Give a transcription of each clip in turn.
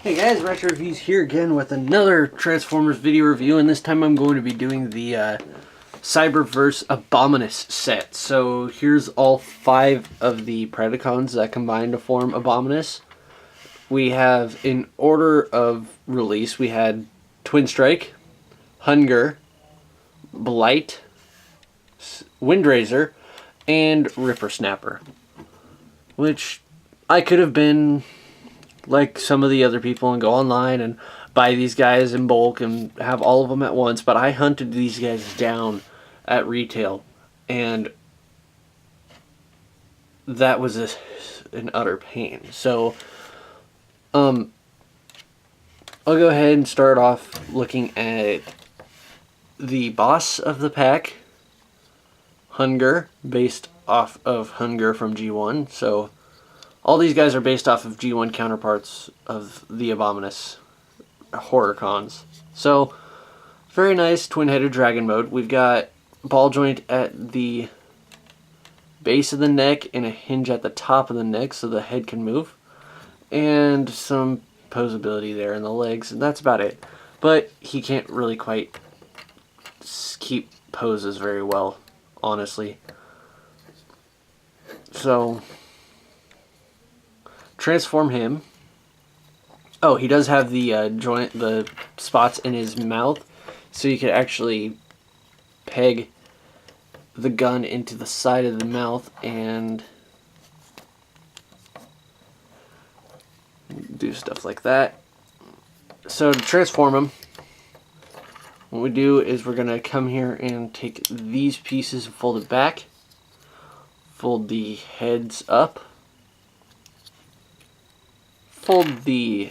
Hey guys, Retro Reviews here again with another Transformers video review, and this time I'm going to be doing the Cyberverse Abominus set. So here's all 5 of the Predacons that combine to form Abominus. We have, in order of release, we had Twin Strike, hun-grrr, Blight, Windraiser, and Ripper Snapper. Which I could have been like some of the other people and go online and buy these guys in bulk and have all of them at once, but I hunted these guys down at retail, and that was an utter pain. So I'll go ahead and start off looking at the boss of the pack, hun-grrr, based off of hun-grrr from G1. So all these guys are based off of G1 counterparts of the Abominus horror cons. So, very nice twin-headed dragon mode. We've got ball joint at the base of the neck and a hinge at the top of the neck so the head can move. And some posability there in the legs, and that's about it. But he can't really quite keep poses very well, honestly. So transform him. Oh, he does have the the spots in his mouth, so you could actually peg the gun into the side of the mouth and do stuff like that. So to transform him, what we do is we're gonna come here and take these pieces and fold it back, fold the heads up, fold the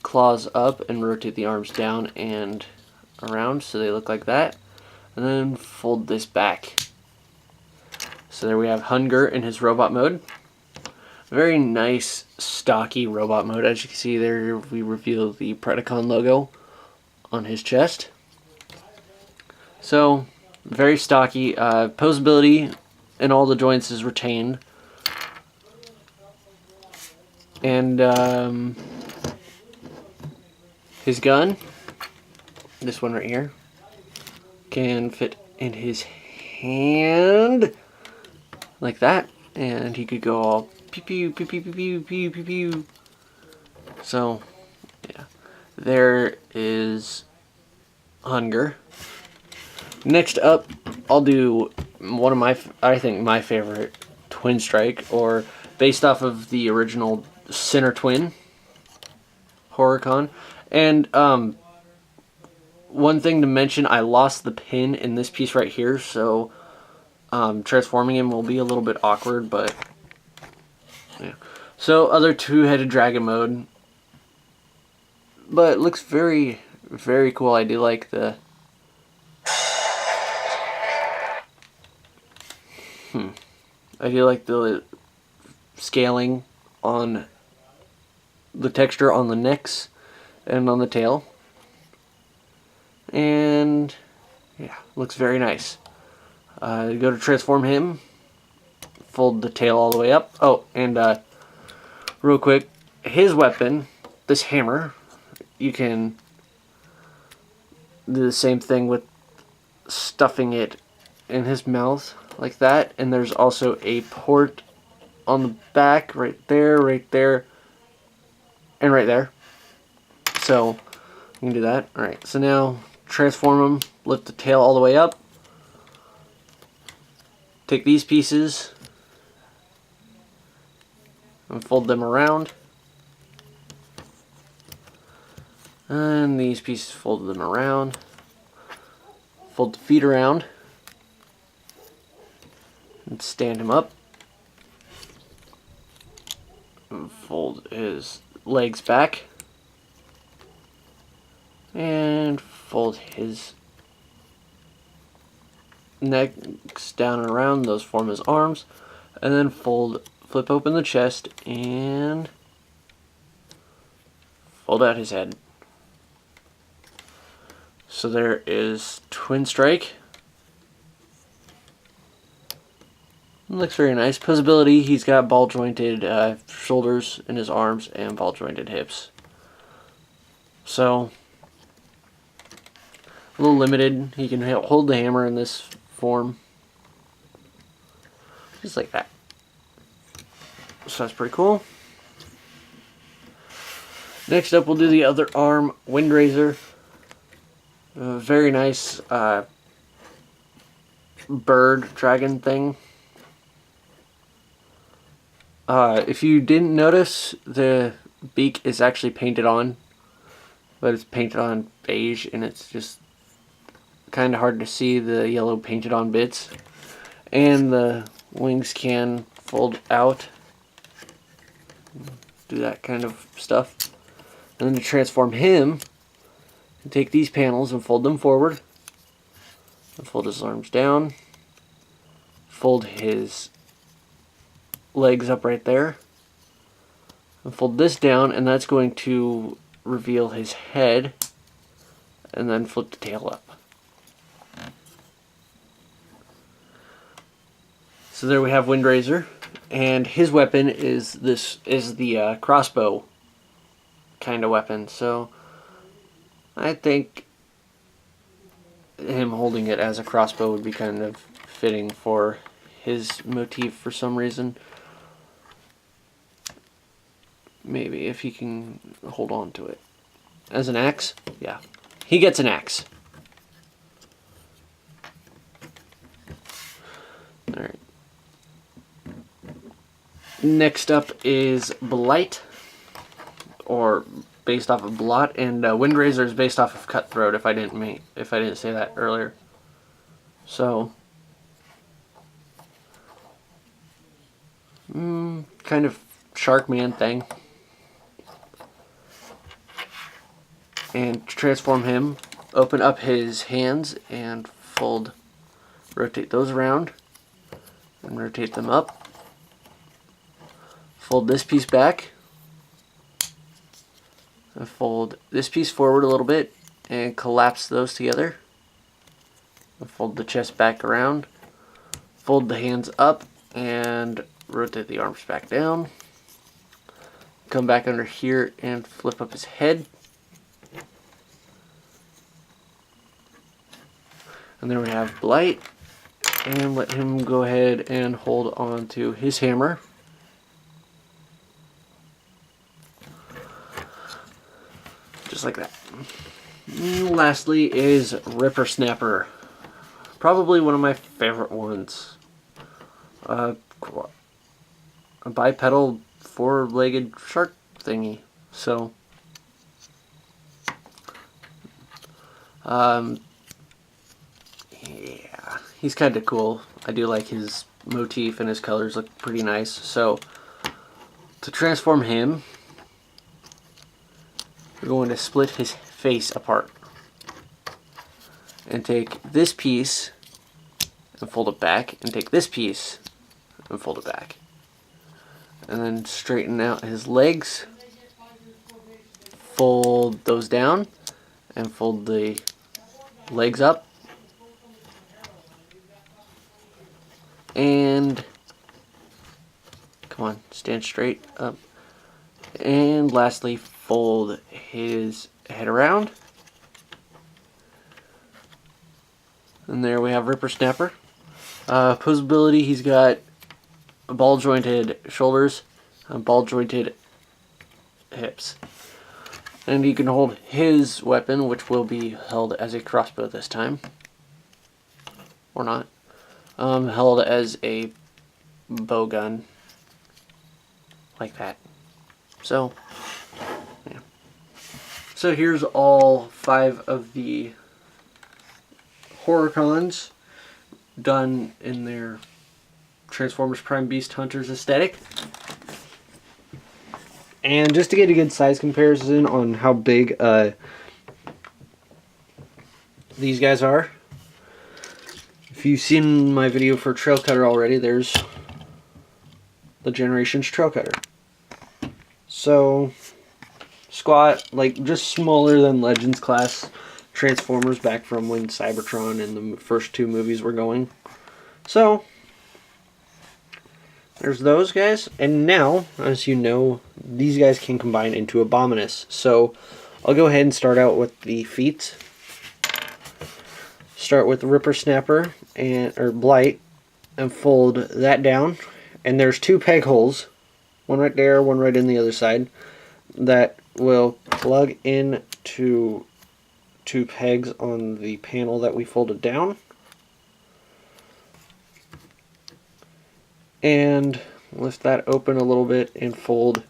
claws up and rotate the arms down and around so they look like that, and then fold this back. So there we have hun-grrr in his robot mode. Very nice stocky robot mode. As you can see there, we reveal the Predacon logo on his chest. So very stocky. Posability in all the joints is retained. And his gun, this one right here, can fit in his hand like that, and he could go all pew pew pew pew pew pew pew pew pew. So yeah, there is hun-grrr. Next up, I'll do one of my, I think my favorite, Twin Strike, or based off of the original Center Twin HorrorCon. And one thing to mention, I lost the pin in this piece right here, so transforming him will be a little bit awkward, but yeah. So other two-headed dragon mode, but it looks very, very cool. I do like the scaling on the texture on the necks and on the tail, and yeah, looks very nice. Go to transform him, fold the tail all the way up. Oh, and real quick, his weapon, this hammer, you can do the same thing with stuffing it in his mouth like that, and there's also a port on the back right there, and right there. So you can do that. Alright, so now transform him, lift the tail all the way up, take these pieces and fold them around, and these pieces, fold them around, fold the feet around, and stand him up, and fold his legs back, and fold his necks down and around. Those form his arms, and then flip open the chest and fold out his head. So there is Twin Strike. Looks very nice. Posability, he's got ball jointed shoulders in his arms and ball jointed hips. So, a little limited. He can hold the hammer in this form. Just like that. So that's pretty cool. Next up, we'll do the other arm, Windraiser. Very nice bird dragon thing. If you didn't notice, the beak is actually painted on, but it's painted on beige, and it's just kind of hard to see the yellow painted on bits. And the wings can fold out, do that kind of stuff. And then to transform him, you take these panels and fold them forward, and fold his arms down, fold his legs up right there, and fold this down, and that's going to reveal his head, and then flip the tail up. So there we have Windraiser, and his weapon is the crossbow kind of weapon. So I think him holding it as a crossbow would be kind of fitting for his motif for some reason. Maybe if he can hold on to it. As an axe? Yeah. He gets an axe. Alright. Next up is Blight, or based off of Blot, and Windraiser is based off of Cutthroat. If I didn't say that earlier. So, kind of Sharkman thing. And to transform him, open up his hands and rotate those around, and rotate them up. Fold this piece back, and fold this piece forward a little bit, and collapse those together. And fold the chest back around, fold the hands up, and rotate the arms back down. Come back under here and flip up his head. And there we have Blight, and let him go ahead and hold on to his hammer. Just like that. And lastly is Ripper Snapper. Probably one of my favorite ones. A bipedal, four-legged shark thingy. So, yeah, he's kind of cool. I do like his motif, and his colors look pretty nice. So, to transform him, we're going to split his face apart and take this piece and fold it back, and take this piece and fold it back, and then straighten out his legs, fold those down, and fold the legs up, and come on, stand straight up, and lastly fold his head around. And there we have Ripper Snapper. Posability, he's got ball jointed shoulders and ball jointed hips. And he can hold his weapon, which will be held as a crossbow this time. Or not. Held as a bow gun. Like that. So, yeah. So here's all 5 of the Horrorcons done in their Transformers Prime Beast Hunters aesthetic. And just to get a good size comparison on how big these guys are, if you've seen my video for Trail Cutter already, there's the Generations Trail Cutter. So, squat, like just smaller than Legends class Transformers back from when Cybertron and the first 2 movies were going. So, there's those guys. And now, as you know, these guys can combine into Abominus. So, I'll go ahead and start out with the feet. Start with Ripper Snapper or Blight and fold that down. And there's 2 peg holes, one right there, one right in the other side, that will plug into 2 pegs on the panel that we folded down. And lift that open a little bit and fold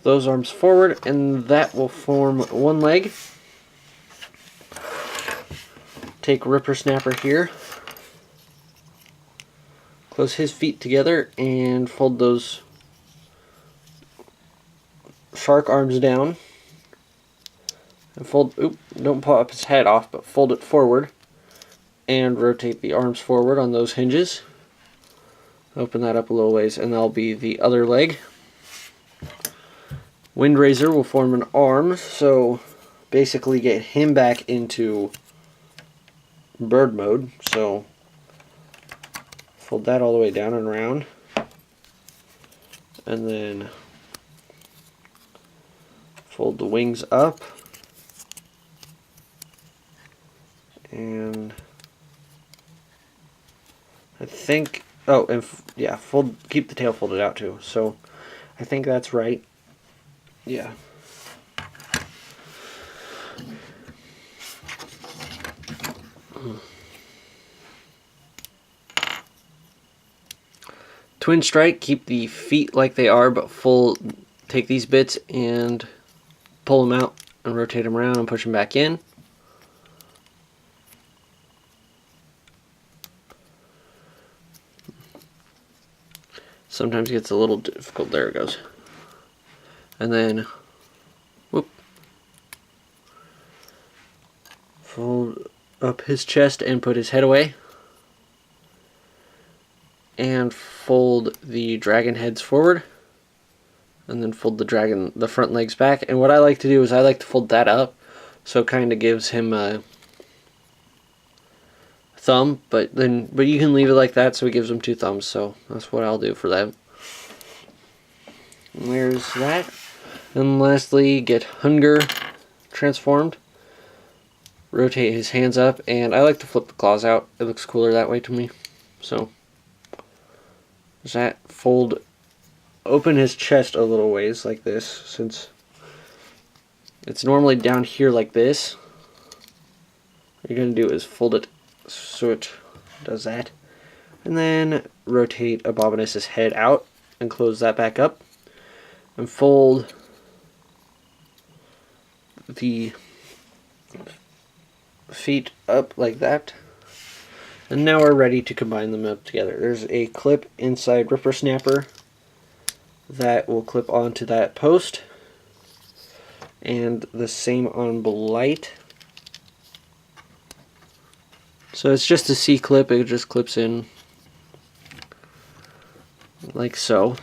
those arms forward, and that will form one leg. Take Ripper Snapper here, close his feet together and fold those shark arms down. And fold, don't pop his head off, but fold it forward and rotate the arms forward on those hinges. Open that up a little ways, and that'll be the other leg. Windraiser will form an arm, so basically get him back into bird mode. So fold that all the way down and around, and then fold the wings up, and I think, oh, and yeah, keep the tail folded out too. So I think that's right. Yeah. Twin strike, keep the feet like they are, but take these bits and pull them out and rotate them around and push them back in. Sometimes it gets a little difficult. There it goes. And then, whoop, fold up his chest and put his head away. And fold the dragon heads forward. And then fold the front legs back. And what I like to do is I like to fold that up, so it kind of gives him a thumb, but you can leave it like that so it gives him 2 thumbs. So that's what I'll do for that. And there's that. And lastly, get hun-grrr transformed. Rotate his hands up, and I like to flip the claws out. It looks cooler that way to me. So there's that. Open his chest a little ways like this, since it's normally down here like this. What you're going to do is fold it so it does that. And then rotate Abominus' head out and close that back up. And fold the feet up like that. And now we're ready to combine them up together. There's a clip inside Ripper Snapper that will clip onto that post. And the same on Blight. So it's just a C-clip, it just clips in like so.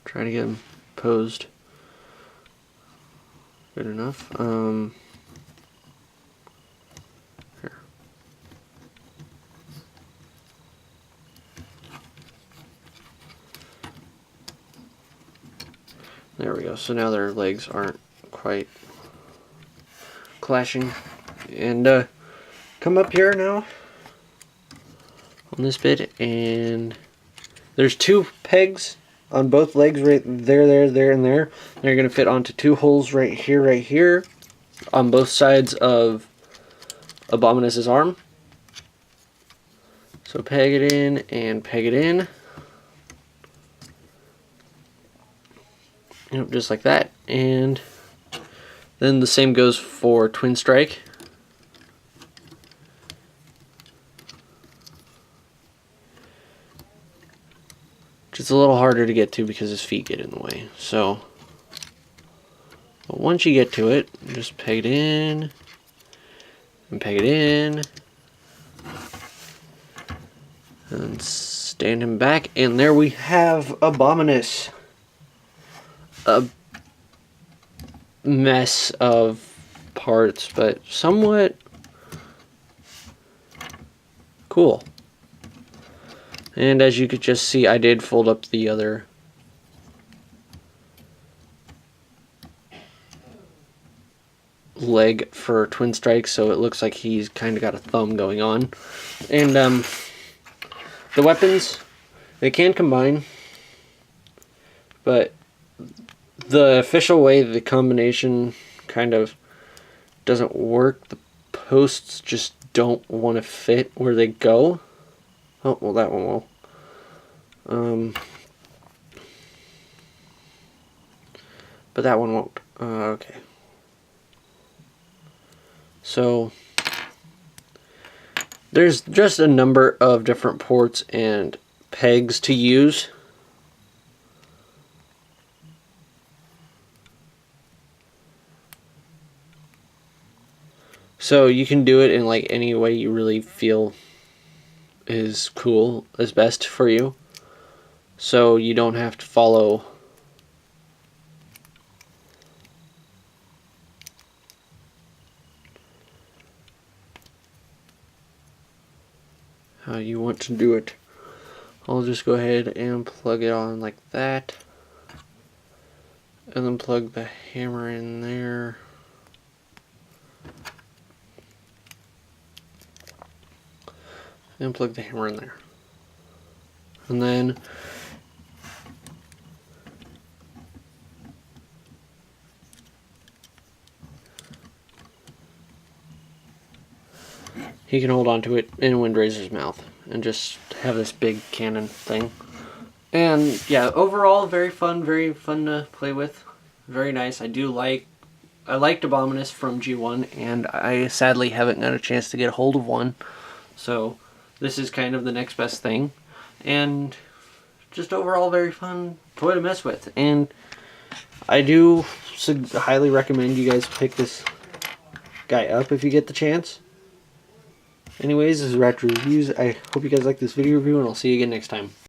Try to get them posed good enough. Here. There we go. So now their legs aren't quite clashing. And come up here now on this bit, and there's 2 pegs on both legs, right there, and there. And they're going to fit onto 2 holes right here, on both sides of Abominus' arm. So peg it in and peg it in. Yep, just like that. And then the same goes for Twin Strike. It's a little harder to get to because his feet get in the way. So, but once you get to it, just peg it in and peg it in, and stand him back, and there we have Abominus. A mess of parts, but somewhat cool. And as you could just see, I did fold up the other leg for Twin Strike, so it looks like he's kind of got a thumb going on. And the weapons, they can combine, but the official way the combination kind of doesn't work. The posts just don't want to fit where they go. Oh, well, that one will. But that one won't. Okay. So there's just a number of different ports and pegs to use. So you can do it in like any way you really feel is cool, is best for you. So you don't have to follow how you want to do it. I'll just go ahead and plug it on like that, and then plug the hammer in there. And plug the hammer in there. And then he can hold on to it in Windrazor's mouth and just have this big cannon thing. And yeah, overall very fun to play with. Very nice. I liked Abominus from G1, and I sadly haven't got a chance to get a hold of one. So this is kind of the next best thing, and just overall very fun toy to mess with. And I do highly recommend you guys pick this guy up if you get the chance. Anyways, this is Retro Reviews. I hope you guys like this video review, and I'll see you again next time.